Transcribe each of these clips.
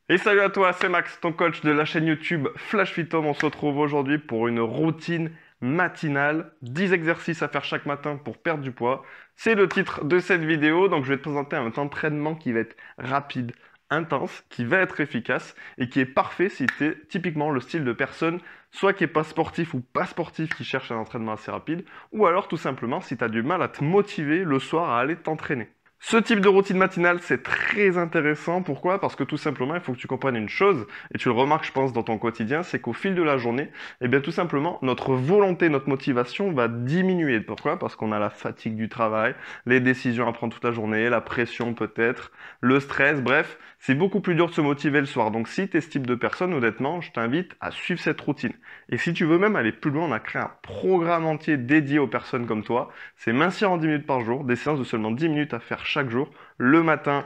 Et salut à toi, c'est Max, ton coach de la chaîne YouTube Flash Fit Home. On se retrouve aujourd'hui pour une routine matinale, 10 exercices à faire chaque matin pour perdre du poids. C'est le titre de cette vidéo, donc je vais te présenter un entraînement qui va être rapide, intense, qui va être efficace et qui est parfait si tu es typiquement le style de personne, soit qui est pas sportif ou pas sportif, qui cherche un entraînement assez rapide, ou alors tout simplement si tu as du mal à te motiver le soir à aller t'entraîner. Ce type de routine matinale, c'est très intéressant. Pourquoi? Parce que tout simplement, il faut que tu comprennes une chose, et tu le remarques, je pense, dans ton quotidien, c'est qu'au fil de la journée, eh bien, tout simplement, notre volonté, notre motivation va diminuer. Pourquoi? Parce qu'on a la fatigue du travail, les décisions à prendre toute la journée, la pression peut-être, le stress, bref, c'est beaucoup plus dur de se motiver le soir. Donc, si tu es ce type de personne, honnêtement, je t'invite à suivre cette routine. Et si tu veux même aller plus loin, on a créé un programme entier dédié aux personnes comme toi. C'est mincir en 10 minutes par jour, des séances de seulement 10 minutes à faire chaque jour. Le matin,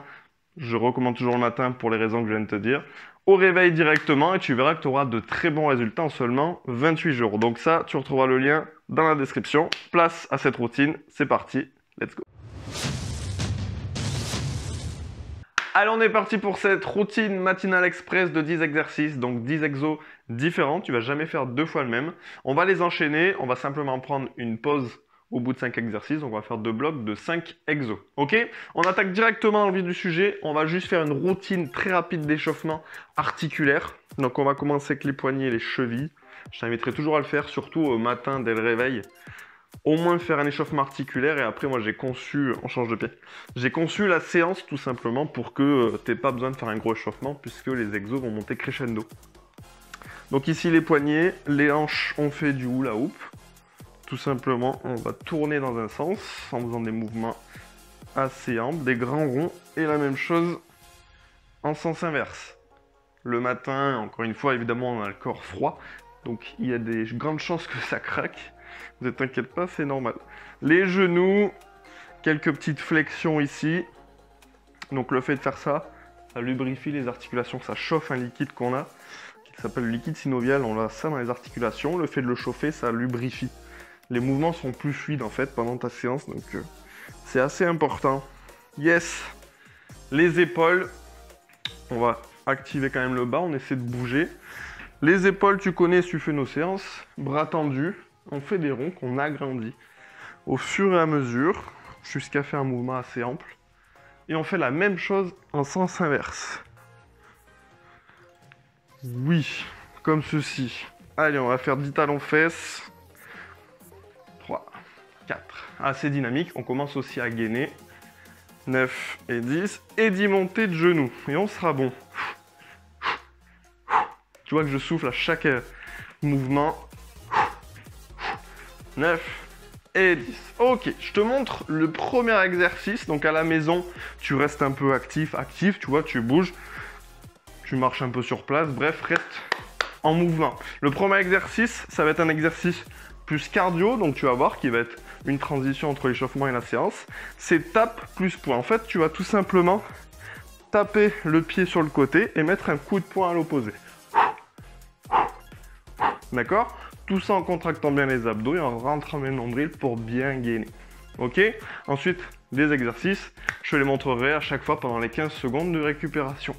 je recommande toujours le matin pour les raisons que je viens de te dire. Au réveil directement et tu verras que tu auras de très bons résultats en seulement 28 jours. Donc ça, tu retrouveras le lien dans la description. Place à cette routine, c'est parti, let's go. Allez, on est parti pour cette routine matinale express de 10 exercices, donc 10 exos différents. Tu vas jamais faire deux fois le même. On va les enchaîner, on va simplement prendre une pause au bout de 5 exercices. Donc on va faire deux blocs de 5 exos. Ok? On attaque directement dans le vif du sujet. On va juste faire une routine très rapide d'échauffement articulaire. Donc on va commencer avec les poignets et les chevilles. Je t'inviterai toujours à le faire, surtout au matin dès le réveil. Au moins faire un échauffement articulaire et après moi j'ai conçu, on change de pied, j'ai conçu la séance tout simplement pour que t'aies pas besoin de faire un gros échauffement puisque les exos vont monter crescendo. Donc ici les poignets, les hanches, on fait du hula hoop. Tout simplement, on va tourner dans un sens en faisant des mouvements assez amples, des grands ronds et la même chose en sens inverse. Le matin, encore une fois, évidemment on a le corps froid, donc il y a des grandes chances que ça craque. Ne t'inquiète pas, c'est normal. Les genoux, quelques petites flexions ici. Donc le fait de faire ça, ça lubrifie les articulations, ça chauffe un liquide qu'on a, qui s'appelle le liquide synovial, on a ça dans les articulations. Le fait de le chauffer, ça lubrifie. Les mouvements seront plus fluides en fait pendant ta séance, donc c'est assez important. Yes. Les épaules, on va activer quand même le bas, on essaie de bouger. Les épaules, tu connais, si tu fais nos séances, bras tendus, on fait des ronds qu'on agrandit au fur et à mesure, jusqu'à faire un mouvement assez ample. Et on fait la même chose en sens inverse. Oui, comme ceci. Allez, on va faire 10 talons-fesses. 3, 4. Assez dynamique, on commence aussi à gainer. 9 et 10. Et 10 montées de genoux. Et on sera bon. Tu vois que je souffle à chaque mouvement. 9 et 10. Ok, je te montre le premier exercice. Donc à la maison, tu restes un peu actif, tu vois, tu bouges. Tu marches un peu sur place. Bref, reste en mouvement. Le premier exercice, ça va être un exercice plus cardio. Donc tu vas voir qu'il va être une transition entre l'échauffement et la séance. C'est tape plus poing. En fait, tu vas tout simplement taper le pied sur le côté et mettre un coup de poing à l'opposé. D'accord? Tout ça en contractant bien les abdos et en rentrant bien le nombril pour bien gainer. Ok? Ensuite, des exercices. Je te les montrerai à chaque fois pendant les 15 secondes de récupération.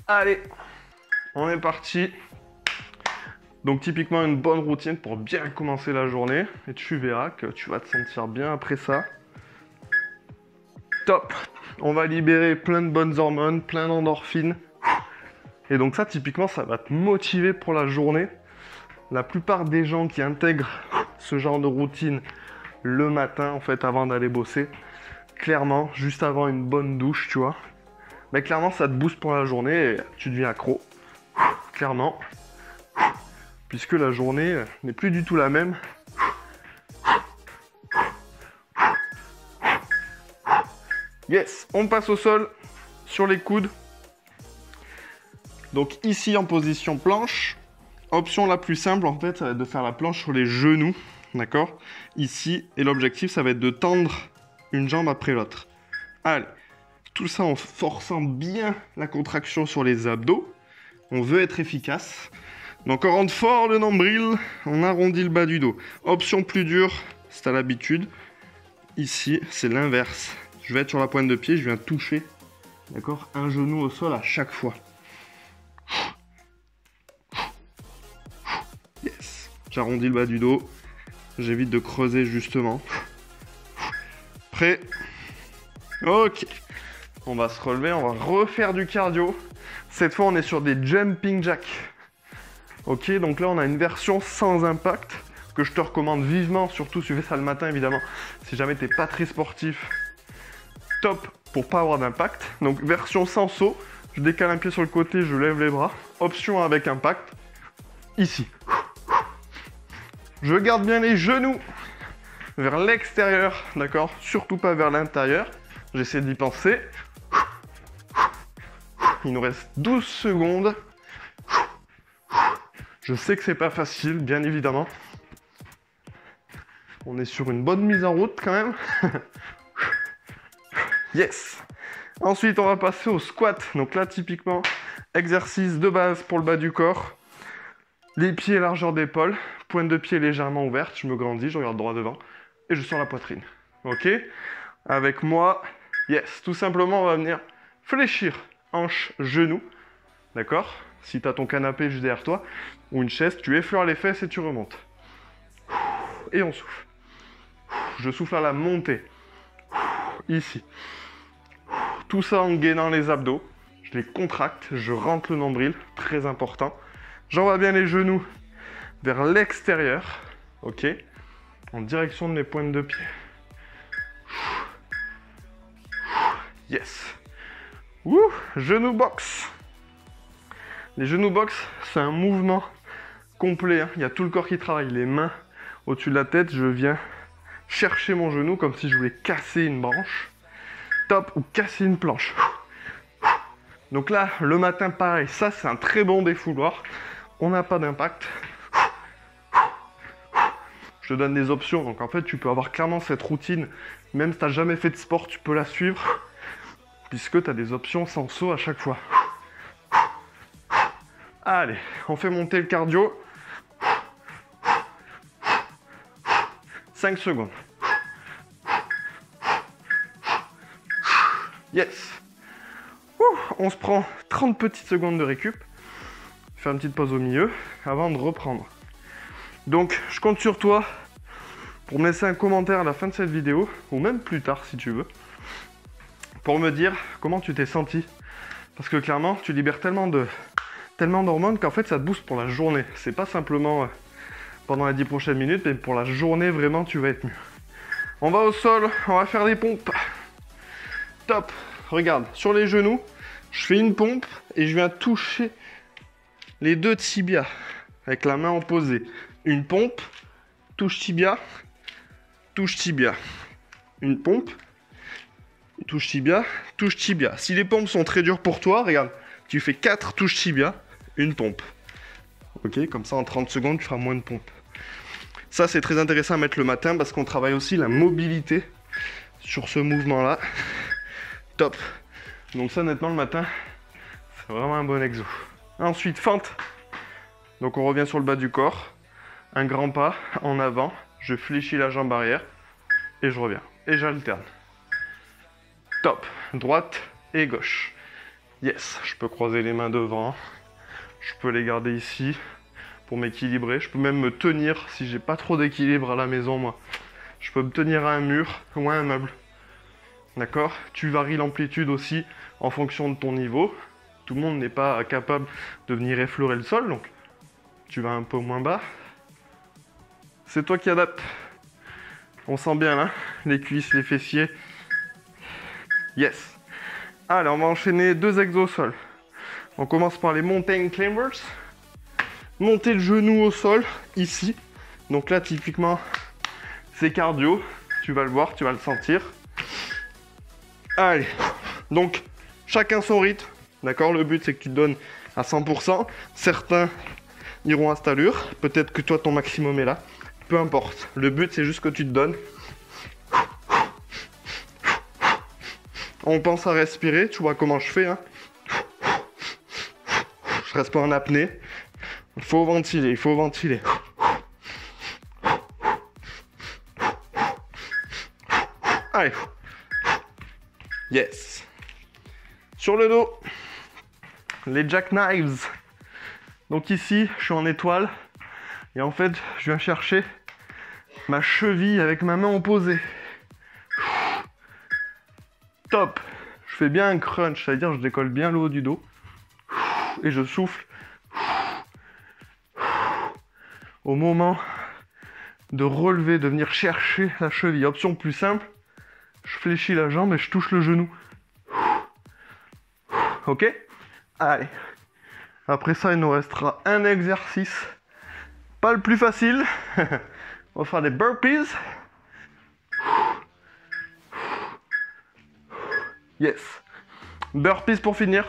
Allez, on est parti. Donc typiquement une bonne routine pour bien commencer la journée. Et tu verras que tu vas te sentir bien après ça. Top! On va libérer plein de bonnes hormones, plein d'endorphines. Et donc ça, typiquement, ça va te motiver pour la journée. La plupart des gens qui intègrent ce genre de routine le matin, en fait, avant d'aller bosser, clairement, juste avant une bonne douche, tu vois, mais clairement, ça te booste pour la journée et tu deviens accro. Clairement. Puisque la journée n'est plus du tout la même. Yes, on passe au sol, sur les coudes. Donc ici, en position planche. Option la plus simple, en fait, ça va être de faire la planche sur les genoux, d'accord? Ici, et l'objectif, ça va être de tendre une jambe après l'autre. Allez, tout ça en forçant bien la contraction sur les abdos. On veut être efficace. Donc on rentre fort le nombril, on arrondit le bas du dos. Option plus dure, c'est à l'habitude. Ici, c'est l'inverse. Je vais être sur la pointe de pied, je viens toucher, d'accord, un genou au sol à chaque fois. J'arrondis le bas du dos. J'évite de creuser justement. Prêt? Ok. On va se relever, on va refaire du cardio. Cette fois, on est sur des jumping jacks. Ok, donc là, on a une version sans impact que je te recommande vivement, surtout si tu fais ça le matin, évidemment. Si jamais tu n'es pas très sportif, top pour pas avoir d'impact. Donc, version sans saut. Je décale un pied sur le côté, je lève les bras. Option avec impact. Ici. Je garde bien les genoux vers l'extérieur, d'accord? Surtout pas vers l'intérieur. J'essaie d'y penser. Il nous reste 12 secondes. Je sais que c'est pas facile, bien évidemment. On est sur une bonne mise en route quand même. Yes! Ensuite, on va passer au squat. Donc là, typiquement, exercice de base pour le bas du corps. Les pieds largeur d'épaule, pointe de pied légèrement ouverte. Je me grandis, je regarde droit devant et je sens la poitrine. Ok? Avec moi, yes. Tout simplement, on va venir fléchir hanche, genou. D'accord? Si tu as ton canapé juste derrière toi ou une chaise, tu effleures les fesses et tu remontes. Et on souffle. Je souffle à la montée. Ici. Tout ça en gainant les abdos. Je les contracte, je rentre le nombril, très important. J'envoie bien les genoux vers l'extérieur. Ok? En direction de mes pointes de pied. Yes. Genou box. Les genoux box, c'est un mouvement complet. Hein. Il y a tout le corps qui travaille. Les mains au-dessus de la tête, je viens chercher mon genou comme si je voulais casser une branche. Top, ou casser une planche. Donc là, le matin, pareil. Ça, c'est un très bon défouloir. On n'a pas d'impact. Je te donne des options. Donc en fait, tu peux avoir clairement cette routine. Même si tu n'as jamais fait de sport, tu peux la suivre. Puisque tu as des options sans saut à chaque fois. Allez, on fait monter le cardio. 5 secondes. Yes. On se prend 30 petites secondes de récup. Faire une petite pause au milieu avant de reprendre. Donc, je compte sur toi pour me laisser un commentaire à la fin de cette vidéo, ou même plus tard si tu veux, pour me dire comment tu t'es senti. Parce que clairement, tu libères tellement d'hormones qu'en fait, ça te booste pour la journée. C'est pas simplement pendant les 10 prochaines minutes, mais pour la journée, vraiment, tu vas être mieux. On va au sol, on va faire des pompes. Top. Regarde, sur les genoux, je fais une pompe et je viens toucher les deux tibias avec la main opposée. Une pompe, touche tibia, touche tibia. Une pompe, touche tibia, touche tibia. Si les pompes sont très dures pour toi, regarde, tu fais 4 touches tibia, une pompe. Ok, comme ça en 30 secondes, tu feras moins de pompes. Ça, c'est très intéressant à mettre le matin parce qu'on travaille aussi la mobilité sur ce mouvement-là. Top. Donc ça, honnêtement, le matin, c'est vraiment un bon exo. Ensuite, fente. Donc on revient sur le bas du corps. Un grand pas en avant. Je fléchis la jambe arrière. Et je reviens. Et j'alterne. Top. Droite et gauche. Yes. Je peux croiser les mains devant. Je peux les garder ici pour m'équilibrer. Je peux même me tenir si j'ai pas trop d'équilibre à la maison, moi. Je peux me tenir à un mur ou à un meuble. D'accord? Tu varies l'amplitude aussi en fonction de ton niveau. Tout le monde n'est pas capable de venir effleurer le sol, donc tu vas un peu moins bas. C'est toi qui adaptes. On sent bien là, les cuisses, les fessiers. Yes. Allez, on va enchaîner 2 exos au sol. On commence par les mountain climbers. Monter le genou au sol, ici. Donc là, typiquement, c'est cardio. Tu vas le voir, tu vas le sentir. Allez, donc chacun son rythme, d'accord? Le but c'est que tu te donnes à 100%. Certains iront à cette allure, peut-être que toi ton maximum est là. Peu importe, le but c'est juste que tu te donnes. On pense à respirer, tu vois comment je fais, hein? Je reste pas en apnée. Il faut ventiler, il faut ventiler. Allez. Yes. Sur le dos, les jackknives. Donc ici, je suis en étoile. Et en fait, je viens chercher ma cheville avec ma main opposée. Top. Je fais bien un crunch, c'est-à-dire je décolle bien le haut du dos. Et je souffle. Au moment de relever, de venir chercher la cheville. Option plus simple, je fléchis la jambe et je touche le genou. Ok? Allez. Après ça, il nous restera un exercice. Pas le plus facile. On va faire des burpees. Yes. Burpees pour finir.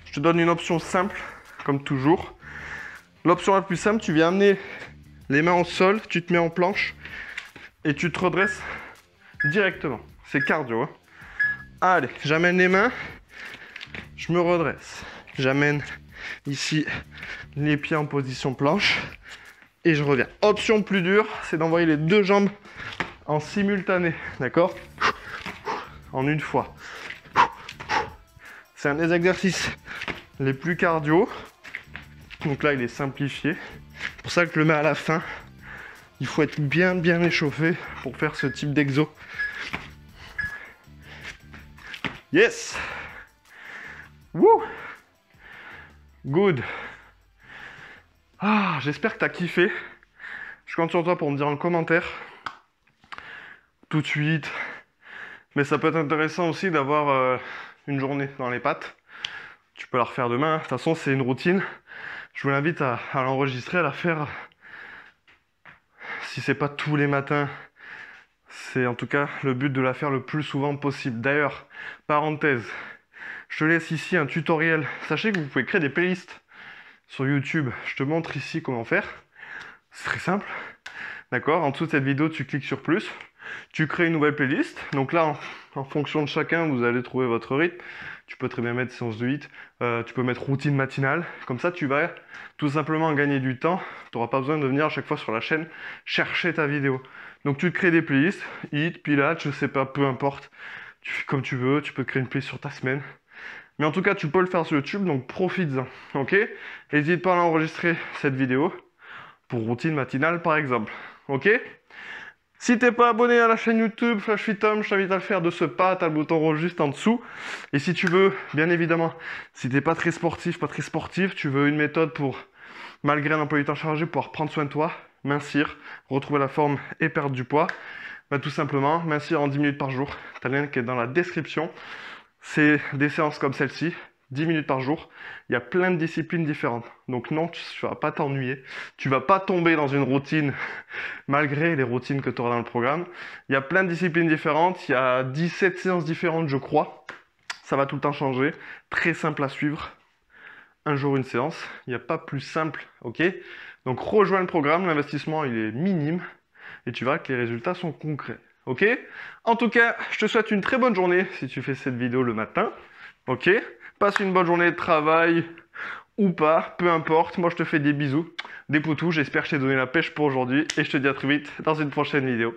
Je te donne une option simple, comme toujours. L'option la plus simple, tu viens amener les mains au sol, tu te mets en planche et tu te redresses directement. C'est cardio, hein. Allez, j'amène les mains, je me redresse. J'amène ici les pieds en position planche et je reviens. Option plus dure, c'est d'envoyer les deux jambes en simultané, d'accord? En une fois. C'est un des exercices les plus cardio. Donc là, il est simplifié. C'est pour ça que je le mets à la fin. Il faut être bien échauffé pour faire ce type d'exo. Yes! Wouh! Good! Ah, j'espère que tu as kiffé. Je compte sur toi pour me dire en commentaire. Tout de suite. Mais ça peut être intéressant aussi d'avoir une journée dans les pattes. Tu peux la refaire demain. De toute façon, c'est une routine. Je vous invite à l'enregistrer, à la faire. Si c'est pas tous les matins, c'est en tout cas le but de la faire le plus souvent possible. D'ailleurs, parenthèse, je te laisse ici un tutoriel. Sachez que vous pouvez créer des playlists sur YouTube. Je te montre ici comment faire. C'est très simple. D'accord? En dessous de cette vidéo, tu cliques sur plus. Tu crées une nouvelle playlist. Donc là, en fonction de chacun, vous allez trouver votre rythme. Tu peux très bien mettre séance de HIIT. Tu peux mettre routine matinale. Comme ça, tu vas tout simplement gagner du temps. Tu n'auras pas besoin de venir à chaque fois sur la chaîne chercher ta vidéo. Donc tu te crées des playlists. HIIT, Pilates, je sais pas, peu importe. Tu fais comme tu veux. Tu peux créer une playlist sur ta semaine. Mais en tout cas, tu peux le faire sur YouTube. Donc profites-en. Ok? N'hésite pas à enregistrer cette vidéo pour routine matinale, par exemple. Ok? Si t'es pas abonné à la chaîne YouTube Flash Fit Homme, je t'invite à le faire de ce pas, t'as le bouton rouge juste en dessous. Et si tu veux, bien évidemment, si t'es pas très sportif, pas très sportif, tu veux une méthode pour, malgré un emploi du temps chargé, pouvoir prendre soin de toi, mincir, retrouver la forme et perdre du poids, bah tout simplement, mincir en 10 minutes par jour. T'as le lien qui est dans la description. C'est des séances comme celle-ci. 10 minutes par jour, il y a plein de disciplines différentes. Donc non, tu ne vas pas t'ennuyer, tu ne vas pas tomber dans une routine malgré les routines que tu auras dans le programme. Il y a plein de disciplines différentes, il y a 17 séances différentes je crois. Ça va tout le temps changer, très simple à suivre. Un jour une séance, il n'y a pas plus simple, ok? Donc rejoins le programme, l'investissement il est minime et tu verras que les résultats sont concrets, ok? En tout cas, je te souhaite une très bonne journée si tu fais cette vidéo le matin, ok? Passe une bonne journée de travail ou pas, peu importe. Moi, je te fais des bisous, des poutous. J'espère que je t'ai donné la pêche pour aujourd'hui. Et je te dis à très vite dans une prochaine vidéo.